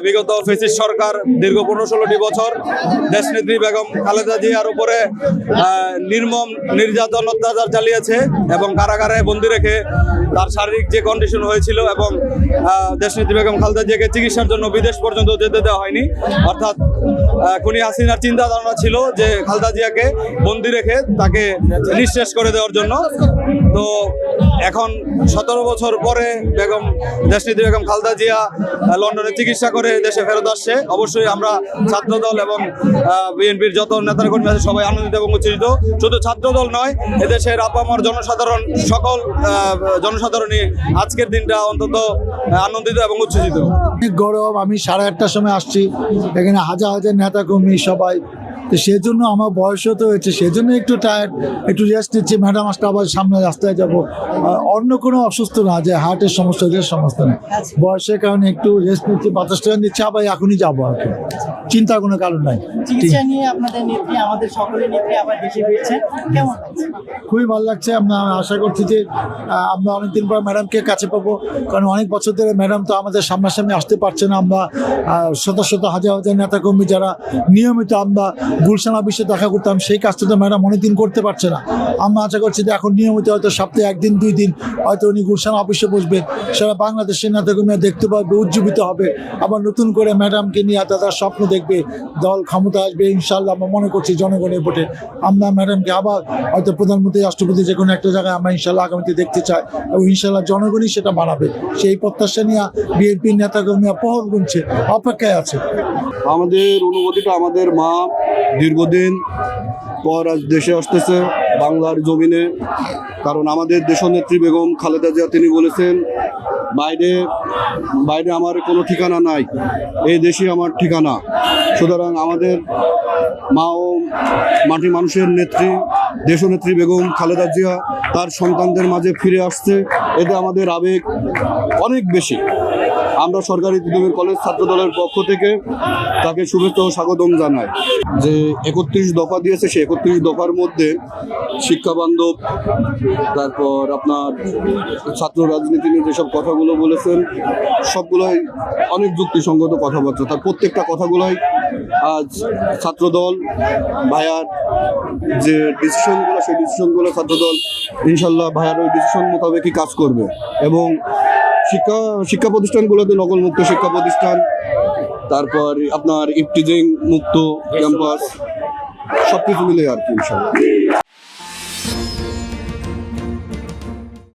বিগত ফ্যাসিস্ট সরকার দীর্ঘ 15-16টি বছর দেশনেত্রী বেগম খালেদা জিয়ার উপরে নির্মম নির্যাতন অত্যাচার চালিয়েছে এবং কারাগারে বন্দী রেখে তার শারীরিক যে কন্ডিশন হয়েছিল এবং দেশনেত্রী বেগম খালেদা জিয়াকে চিকিৎসার জন্য বিদেশ পর্যন্ত যেতে দেওয়া হয়নি। অর্থাৎ খুনি হাসিনার চিন্তা ধারণা ছিল যে খালেদা জিয়াকে বন্দী রেখে তাকে নিঃশেষ করে দেওয়ার জন্য। তো এখন 17 বছর পরে দেশনেত্রী বেগম খালেদা জিয়া লন্ডনে চিকিৎসা করে দেশে ফেরত আসছে। অবশ্যই আমরা ছাত্রদল এবং বিএনপির যত নেতাকর্মী আছে সবাই আনন্দিত এবং উচ্ছ্বসিত। শুধু ছাত্রদল নয়, এদেশের আপামর জনসাধারণ সকল জনসাধারণই আজকের দিনটা অন্তত আনন্দিত এবং উচ্ছ্বসিত। অনেক গরম। আমি 8:30টার সময় আসছি, এখানে হাজার হাজার নেতাকর্মী সবাই, তো সেজন্য আমার বয়সও তো হয়েছে, সেজন্য একটু টায়ার্ড, একটু রেস্ট নিচ্ছি। ম্যাডাম আসতে আবার সামনে রাস্তায় যাব, অন্য কোনো অসুস্থ না, যে হার্টের সমস্যা সমস্যা নেই, বয়সের কারণে একটু রেস্ট নিচ্ছি, বাতাসটা নিচ্ছি, আবার এখনই যাবো আর কি, চিন্তার কোনো কারণ নাই। চিকিৎসা নিয়ে আপনাদের নেত্রী, আমাদের সকলের নেত্রী আবার দেশে ফিরছেন, কেমন লাগছে? খুবই ভালো লাগছে। আমরা আশা করছি যে আমরা অনেকদিন পর ম্যাডামকে কাছে পাবো, কারণ অনেক বছর ধরে ম্যাডাম তো আমাদের সামনাসামনি আসতে পারছে না। আমরা শত শত হাজার হাজার নেতাকর্মী যারা নিয়মিত আমরা গুলশান অফিসে দেখা করতাম, সেই কাজটা তো ম্যাডাম অনেকদিন করতে পারছে না। আমরা আশা করছি যে এখন নিয়মিত হয়তো সপ্তাহে 1 দিন 2 দিন হয়তো উনি গুলশান অফিসে বসবেন, সারা বাংলাদেশের নেতাকর্মীরা দেখতে পাবে, উজ্জীবিত হবে, আবার নতুন করে ম্যাডামকে নিয়ে তাদের স্বপ্ন দেখবে, দল ক্ষমতা আসবে ইনশাল্লাহ। আমরা মনে করছি জনগণের ভোটে আমরা ম্যাডামকে আবার হয়তো প্রধানমন্ত্রী, রাষ্ট্রপতি যে কোনো একটা জায়গায় আমরা ইনশাল্লাহ আগামীতে দেখতে চাই, এবং ইনশাল্লাহ জনগণই সেটা বানাবে। সেই প্রত্যাশা নিয়ে বিএনপির নেতাকর্মীরা পহল গুনছে, অপেক্ষায় আছে। আমাদের অনুভূতিটা, আমাদের মা দীর্ঘদিন পর আজ দেশে আসতেছে বাংলার জমিনে, কারণ আমাদের দেশনেত্রী বেগম খালেদা জিয়া তিনি বলেছেন, বাইরে আমার কোনো ঠিকানা নাই, এই দেশই আমার ঠিকানা। সুতরাং আমাদের মা ও মাটি মানুষের নেত্রী দেশনেত্রী বেগম খালেদা জিয়া তার সন্তানদের মাঝে ফিরে আসছে, এতে আমাদের আবেগ অনেক বেশি। আমরা সরকারি তিতুমির কলেজ ছাত্রদলের পক্ষ থেকে তাকে শুভেচ্ছা ও স্বাগতম জানাই। যে 31 দফা দিয়েছে, সেই 31 দফার মধ্যে শিক্ষা বান্ধব, তারপর আপনার ছাত্র রাজনীতি নিয়ে যেসব কথাগুলো বলেছেন সবগুলোই অনেক যুক্তিসঙ্গত কথাবার্তা। তার প্রত্যেকটা কথাগুলোই আজ ছাত্রদল ভাইয়ার যে ডিসিশনগুলো, সেই ডিসিশনগুলো ছাত্রদল ইনশাল্লাহ ভাইয়ার ওই ডিসিশন মোতাবেকই কাজ করবে, এবং শিক্ষা প্রতিষ্ঠানগুলোতে নকলমুক্ত শিক্ষা প্রতিষ্ঠান, তারপর আপনার ইফটিজিং মুক্ত ক্যাম্পাস, সবকিছু মিলে আর কি ইনশাল্লাহ।